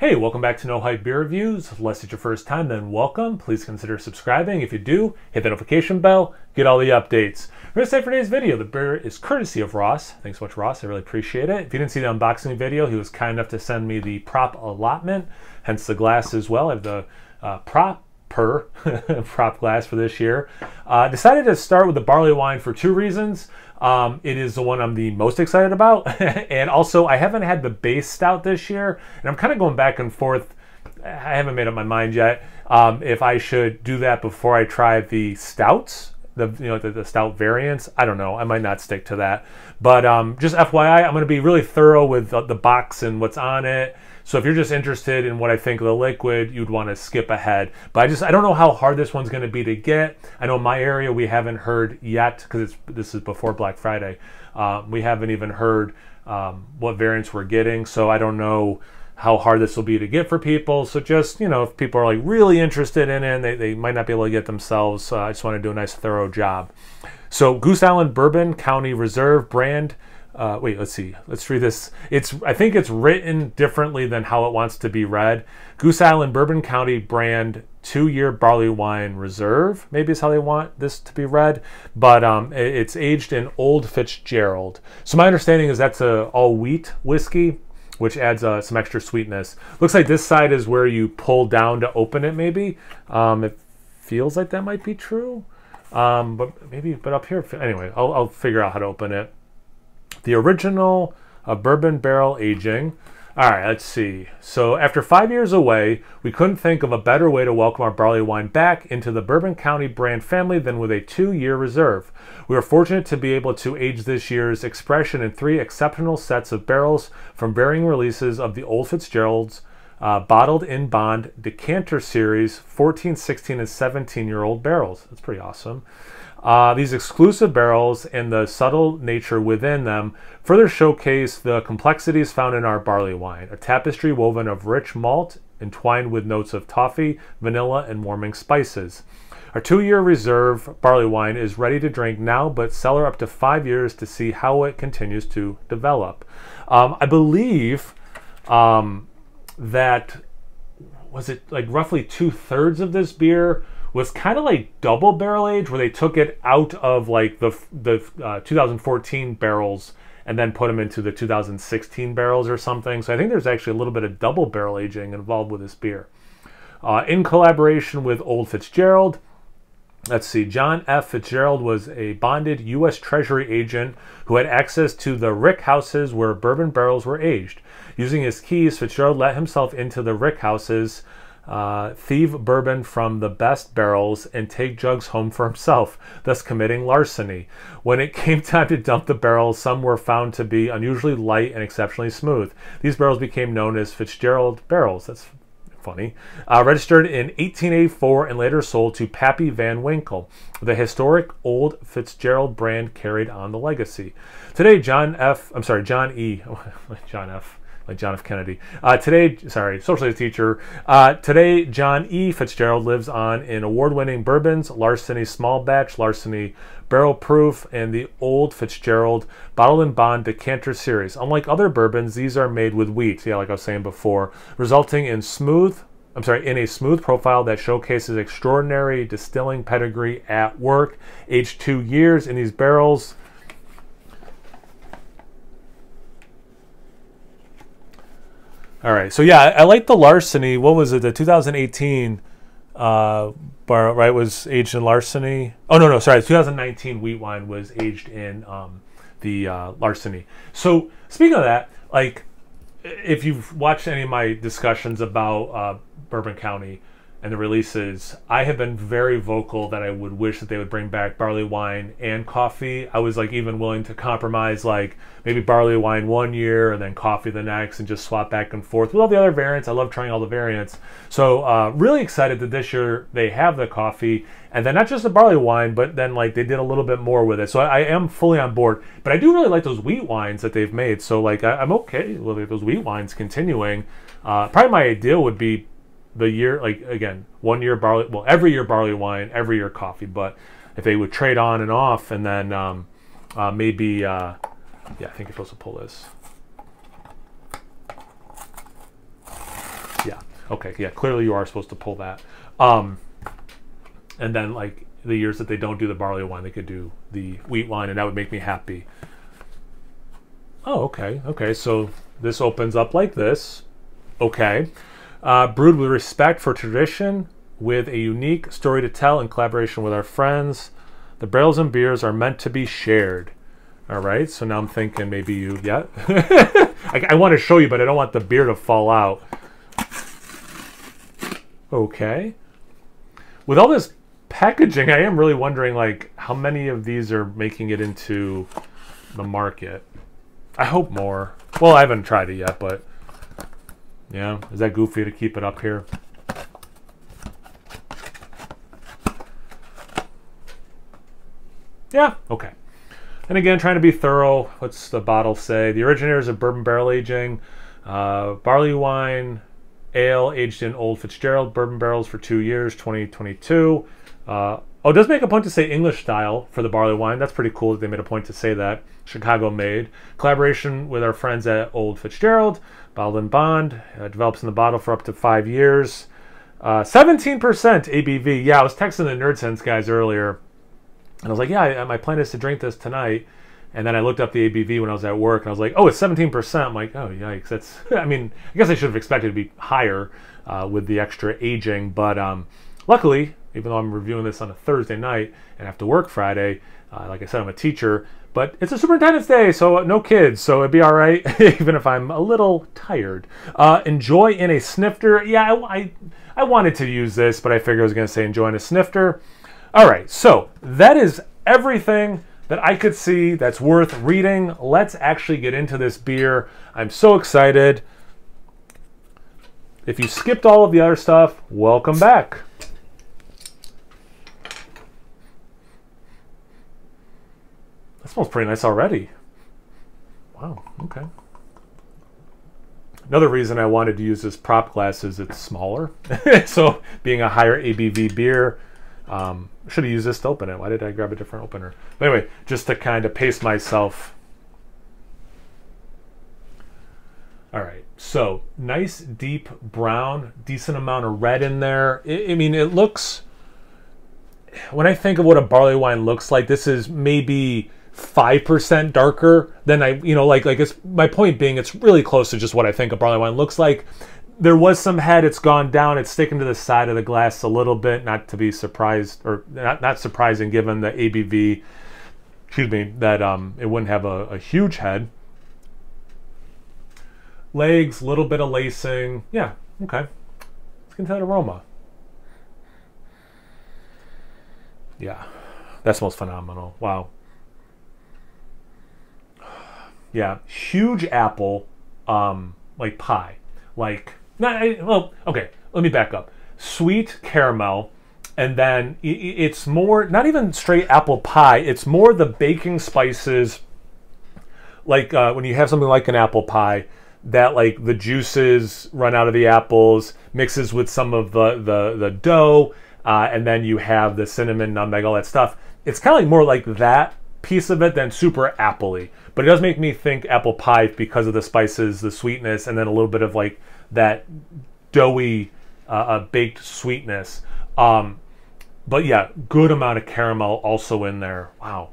Hey, welcome back to No Hype Beer Reviews. Unless it's your first time, then welcome. Please consider subscribing. If you do, hit the notification bell, get all the updates. We're going to say for today's video, the beer is courtesy of Ross. Thanks so much, Ross. I really appreciate it. If you didn't see the unboxing video, he was kind enough to send me the prop allotment, hence the glass as well. I have the prop glass for this year. Decided to start with the Barleywine for two reasons. It is the one I'm the most excited about. And also, I haven't had the base stout this year. And I'm kind of going back and forth. I haven't made up my mind yet if I should do that before I try the stouts, the stout variants. I don't know. I might not stick to that. But just FYI, I'm going to be really thorough with the box and what's on it. So if you're just interested in what I think of the liquid, you'd want to skip ahead. But I don't know how hard this one's going to be to get. I know in my area we haven't heard yet, because this is before Black Friday. We haven't even heard what variants we're getting. So I don't know how hard this will be to get for people. So just, if people are like really interested in it, they might not be able to get themselves. I just want to do a nice thorough job. So Goose Island Bourbon County Reserve brand. Wait, let's see. Let's read this. I think it's written differently than how it wants to be read. Goose Island Bourbon County brand 2-year Barleywine Reserve, maybe is how they want this to be read. But it's aged in Old Fitzgerald. So my understanding is that's a all wheat whiskey, which adds some extra sweetness. Looks like this side is where you pull down to open it, maybe. It feels like that might be true. But up here, anyway, I'll figure out how to open it. The original bourbon barrel aging. All right, let's see. So after 5 years away, we couldn't think of a better way to welcome our barley wine back into the Bourbon County brand family than with a 2-year reserve. We are fortunate to be able to age this year's expression in 3 exceptional sets of barrels from varying releases of the Old Fitzgerald's bottled in bond decanter series 14, 16, and 17-year-old barrels. That's pretty awesome. These exclusive barrels and the subtle nature within them further showcase the complexities found in our barley wine, a tapestry woven of rich malt entwined with notes of toffee, vanilla, and warming spices. Our 2-year reserve barley wine is ready to drink now, but cellar up to 5 years to see how it continues to develop. I believe that, was it like roughly 2/3 of this beer was kind of like double barrel age, where they took it out of like the 2014 barrels and then put them into the 2016 barrels or something. So I think there's actually a little bit of double barrel aging involved with this beer. In collaboration with Old Fitzgerald, let's see, John F. Fitzgerald was a bonded U.S. Treasury agent who had access to the rick houses where bourbon barrels were aged. Using his keys, Fitzgerald let himself into the rick houses, thieve bourbon from the best barrels, and take jugs home for himself, thus committing larceny. When it came time to dump the barrels, some were found to be unusually light and exceptionally smooth. These barrels became known as Fitzgerald barrels. That's funny. Registered in 1884 and later sold to Pappy Van Winkle. The historic Old Fitzgerald brand carried on the legacy. Today, John F. Like John F. Kennedy. Socialist teacher. Today, John E. Fitzgerald lives on in award-winning bourbons, Larceny Small Batch, Larceny Barrel Proof, and the Old Fitzgerald Bottled in Bond Decanter Series. Unlike other bourbons, these are made with wheat, like I was saying before, resulting in a smooth profile that showcases extraordinary distilling pedigree at work. Aged 2 years in these barrels. All right, so yeah, I like the Larceny. What was it? The 2018 bar, right, was aged in Larceny. Oh, no, sorry. The 2019 wheat wine was aged in the Larceny. So speaking of that, like, if you've watched any of my discussions about Bourbon County and the releases, I have been very vocal that I would wish that they would bring back barley wine and coffee. I was like even willing to compromise, like maybe barley wine 1 year and then coffee the next, and just swap back and forth with all the other variants. I love trying all the variants. So really excited that this year they have the coffee, and then not just the barley wine, but then like they did a little bit more with it. So I am fully on board. But I do really like those wheat wines that they've made. So like I'm okay with those wheat wines continuing. Probably my ideal would be the year, like again, 1 year barley, well, every year barley wine, every year coffee. But if they would trade on and off, and then maybe, yeah, I think you're supposed to pull this. Okay, yeah, clearly you are supposed to pull that. And then like the years that they don't do the barley wine, they could do the wheat wine, and that would make me happy. Oh, okay. Okay, so this opens up like this. Okay. Brewed with respect for tradition, with a unique story to tell in collaboration with our friends. The barrels and beers are meant to be shared. All right, so now I'm thinking maybe you, yeah. I want to show you, but I don't want the beer to fall out. Okay. With all this packaging, I am really wondering like how many of these are making it into the market. I hope more. Well, I haven't tried it yet, but yeah, is that goofy to keep it up here? Yeah, okay. And again, trying to be thorough. What's the bottle say? The originators of bourbon barrel aging, barley wine, ale aged in Old Fitzgerald bourbon barrels for 2 years, 2022. Oh, it does make a point to say English style for the barley wine. That's pretty cool that they made a point to say that. Chicago made. Collaboration with our friends at Old Fitzgerald. Bottled in bond. Develops in the bottle for up to 5 years. 17% ABV. Yeah, I was texting the Nerd Sense guys earlier. And I was like, yeah, my plan is to drink this tonight. And then I looked up the ABV when I was at work, and I was like, oh, it's 17%. I'm like, oh, yikes. That's, I mean, I guess I should have expected it to be higher with the extra aging. But luckily, even though I'm reviewing this on a Thursday night and have to work Friday, like I said, I'm a teacher. But it's a Superintendent's Day, so no kids, so it'd be all right, even if I'm a little tired. Enjoy in a snifter. Yeah, I wanted to use this, but I figured I was going to say enjoy in a snifter. All right, so that is everything that I could see that's worth reading. Let's actually get into this beer. I'm so excited. If you skipped all of the other stuff, welcome back. That smells pretty nice already. Wow, okay. Another reason I wanted to use this prop glass is it's smaller. So being a higher ABV beer, should have used this to open it. Why did I grab a different opener? But anyway, just to kind of pace myself. All right, so nice deep brown, decent amount of red in there. I mean, it looks, when I think of what a barley wine looks like, this is maybe 5% darker than like it's, my point being, it's really close to just what I think a barley wine looks like. There was some head, it's gone down, it's sticking to the side of the glass a little bit, not to be surprised, or not surprising given the ABV, excuse me, that it wouldn't have a huge head. Legs, little bit of lacing, yeah, okay. Let's get into that aroma. Yeah, that smells phenomenal, wow. Yeah, huge apple, like pie, like, well, okay, let me back up. Sweet caramel, and then it's more, not even straight apple pie, it's more the baking spices, like when you have something like an apple pie, that like the juices run out of the apples, mixes with some of the dough, and then you have the cinnamon, nutmeg, all that stuff. It's kind of like more like that piece of it than super appley. But it does make me think apple pie because of the spices, the sweetness, and then a little bit of like that doughy baked sweetness. But yeah, good amount of caramel also in there. Wow.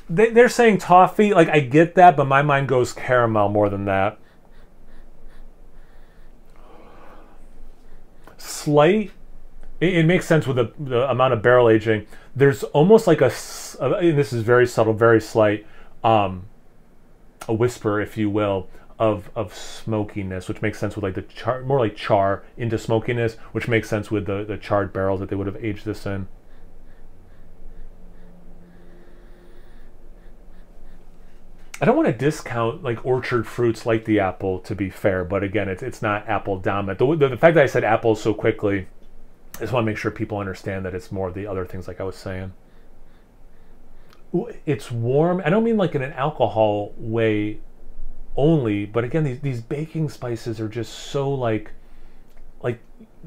They're saying toffee, like I get that, but my mind goes caramel more than that. Slight, it makes sense with the amount of barrel aging. There's almost like and this is very subtle, very slight, a whisper, if you will, of smokiness, which makes sense with like the char, more like char into smokiness, which makes sense with the charred barrels that they would have aged this in. I don't want to discount like orchard fruits like the apple, to be fair, but again, it's not apple dominant. The fact that I said apple so quickly, I just want to make sure people understand that it's more of the other things like I was saying. It's warm. I don't mean like in an alcohol way only, but again, these baking spices are just so like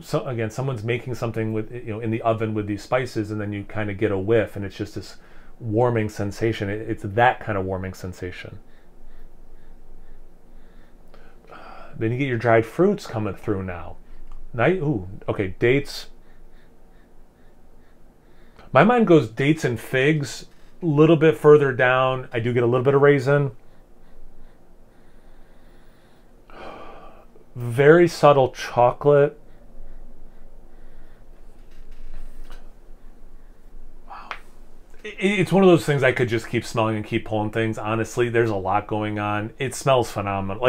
so again, someone's making something with, in the oven with these spices, and then you kind of get a whiff, and it's just this warming sensation. It's that kind of warming sensation. Then you get your dried fruits coming through now. Ooh, okay, dates. My mind goes dates and figs. A little bit further down, I do get a little bit of raisin. Very subtle chocolate. Wow. It's one of those things I could just keep smelling and keep pulling things. Honestly, there's a lot going on. It smells phenomenal.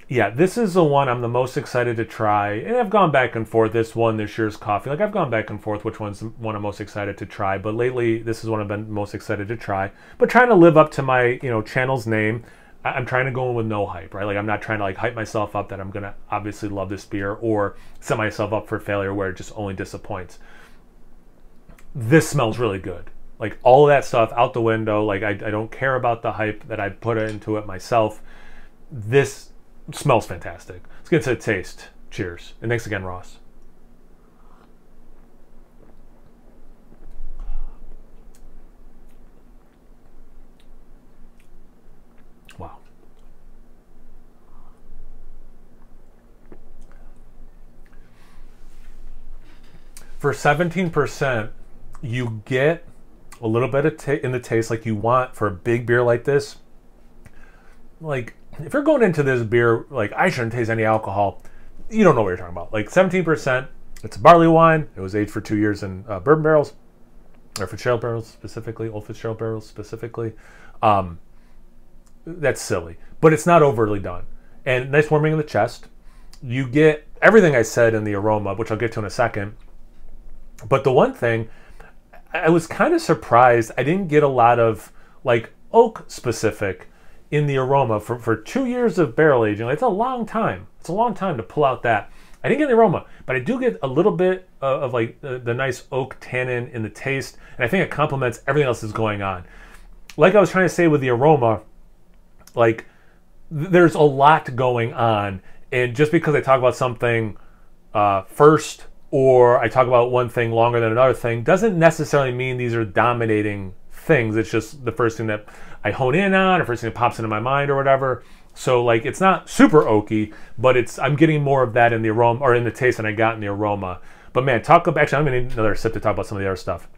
Yeah, this is the one I'm the most excited to try. And I've gone back and forth. This year's coffee. Like, I've gone back and forth which one's the one I'm most excited to try. But lately, this is one I've been most excited to try. But trying to live up to my, channel's name, I'm trying to go in with no hype, right? Like, I'm not trying to, like, hype myself up that I'm going to obviously love this beer or set myself up for failure where it just only disappoints. This smells really good. Like, all of that stuff out the window. Like, I don't care about the hype that I put into it myself. This smells fantastic. Let's get to the taste. Cheers. And thanks again, Ross. Wow. For 17%, you get a little bit of in the taste like you want for a big beer like this. Like, if you're going into this beer, like, I shouldn't taste any alcohol, you don't know what you're talking about. Like, 17%, it's a barley wine. It was aged for 2 years in bourbon barrels, or Fitzgerald barrels specifically, old Fitzgerald barrels specifically. That's silly, but it's not overly done. And nice warming in the chest. You get everything I said in the aroma, which I'll get to in a second. But the one thing, I was kind of surprised I didn't get a lot of, like, oak specific in the aroma for 2 years of barrel aging. It's a long time. It's a long time to pull out that. I didn't get the aroma, but I do get a little bit of like the nice oak tannin in the taste, and I think it complements everything else that's going on. Like I was trying to say with the aroma, like, there's a lot going on, and just because I talk about something first, or I talk about one thing longer than another thing, doesn't necessarily mean these are dominating things. It's just the first thing that I hone in on, or first thing that pops into my mind or whatever. So, like, it's not super oaky, but I'm getting more of that in the aroma, or in the taste, than I got in the aroma. But man, actually, I'm gonna need another sip to talk about some of the other stuff.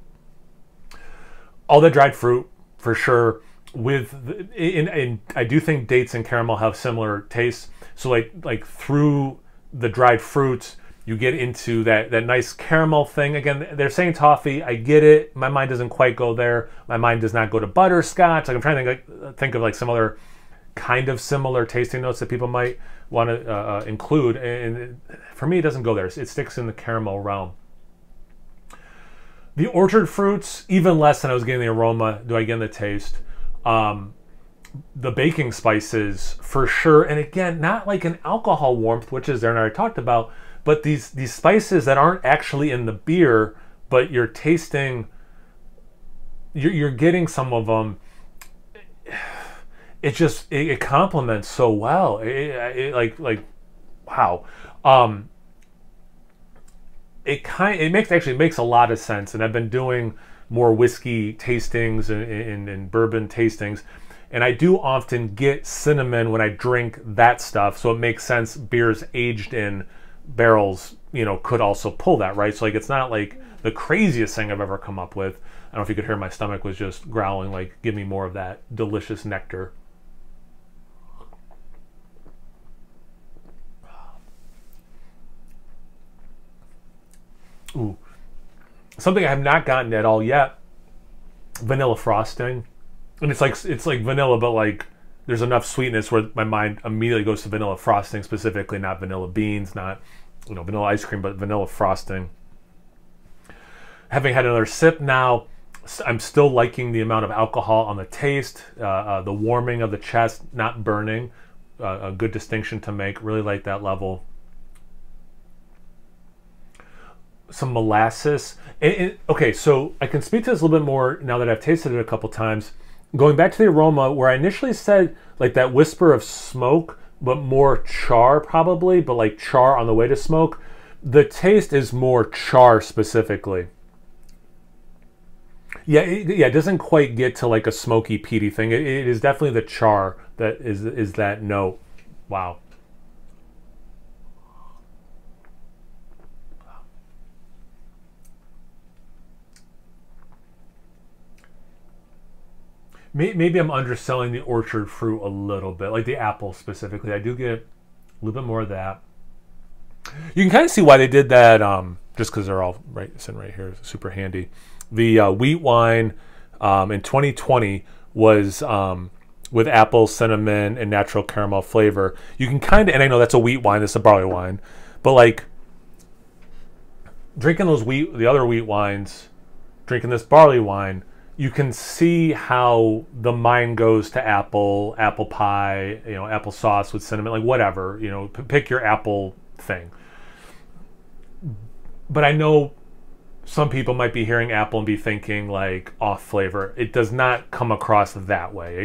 All the dried fruit, for sure. And I do think dates and caramel have similar tastes. So like through the dried fruits, you get into that nice caramel thing. Again, they're saying toffee. I get it. My mind doesn't quite go there. My mind does not go to butterscotch. Like, I'm trying to think of like some other kind of similar tasting notes that people might want to include. And for me, it doesn't go there. It sticks in the caramel realm. The orchard fruits, even less than I was getting the aroma, do I get in the taste. The baking spices, for sure. And again, not like an alcohol warmth, which is there, and I already talked about, but these spices that aren't actually in the beer, but you're tasting, you're getting some of them. It complements so well. Like wow. It actually makes a lot of sense. And I've been doing more whiskey tastings and bourbon tastings, and I do often get cinnamon when I drink that stuff. So it makes sense. Beers aged in barrels, could also pull that, right? So, like, it's not like the craziest thing I've ever come up with. I don't know if you could hear my stomach was just growling, like, give me more of that delicious nectar. Ooh. Something I have not gotten at all yet, vanilla frosting. And it's like vanilla, but like there's enough sweetness where my mind immediately goes to vanilla frosting specifically, not vanilla beans, not vanilla ice cream, but vanilla frosting. Having had another sip now, I'm still liking the amount of alcohol on the taste, the warming of the chest, not burning, a good distinction to make. Really like that level. Some molasses. Okay, so I can speak to this a little bit more now that I've tasted it a couple times. Going back to the aroma, where I initially said like that whisper of smoke, but more char probably, but like char on the way to smoke. The taste is more char specifically. Yeah, yeah, it doesn't quite get to like a smoky, peaty thing. It is definitely the char that is that note. Wow. Maybe I'm underselling the orchard fruit a little bit, like the apple specifically. I do get a little bit more of that. You can kind of see why they did that, just because they're all sitting right here. It's super handy. The wheat wine in 2020 was with apple, cinnamon, and natural caramel flavor. You can kind of, and I know that's a wheat wine, it's a barley wine, but like drinking the other wheat wines, drinking this barley wine, you can see how the mind goes to apple pie, apple sauce with cinnamon, like whatever, pick your apple thing. But I know some people might be hearing apple and be thinking like off flavor. It does not come across that way.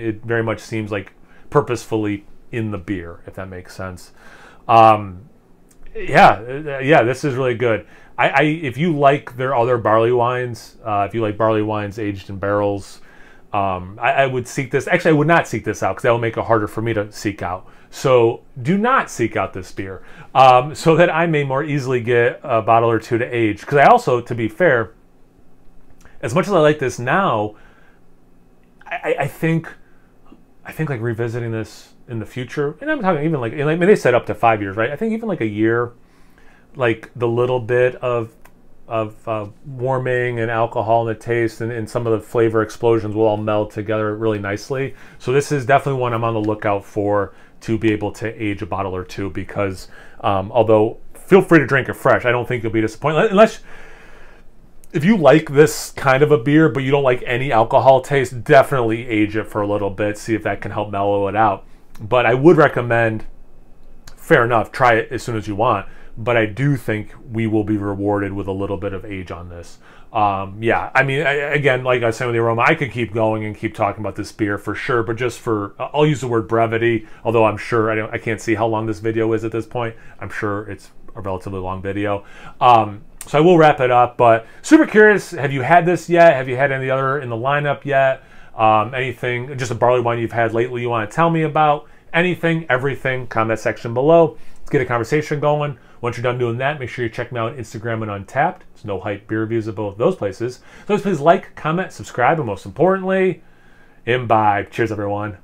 It very much seems like purposefully in the beer, if that makes sense. Yeah, this is really good. If you like their other barley wines, if you like barley wines aged in barrels, I would seek this. Actually, I would not seek this out because that will make it harder for me to seek out. So do not seek out this beer, so that I may more easily get a bottle or two to age. Because I also, to be fair, as much as I like this now, I think like revisiting this in the future, and I'm talking even like, I mean, they said up to 5 years, right? I think even like a year, like the little bit of warming and alcohol and the taste and some of the flavor explosions will all meld together really nicely. So this is definitely one I'm on the lookout for to be able to age a bottle or two, because although feel free to drink it fresh, I don't think you'll be disappointed unless if you like this kind of a beer but you don't like any alcohol taste. Definitely age it for a little bit, see if that can help mellow it out. But I would recommend, fair enough, try it as soon as you want. But I do think we will be rewarded with a little bit of age on this. Yeah, I mean, again, like I was saying with the Aroma, I could keep going and keep talking about this beer for sure, but just for, I'll use the word brevity, although I'm sure, I can't see how long this video is at this point. I'm sure it's a relatively long video. So I will wrap it up, but super curious, have you had this yet? Have you had any other in the lineup yet? Anything, just a barley wine you've had lately you want to tell me about? Anything, everything, comment section below. Let's get a conversation going. Once you're done doing that, make sure you check me out on Instagram and Untapped. There's no hype beer reviews of both those places. So please like, comment, subscribe, and most importantly, imbibe. Cheers, everyone.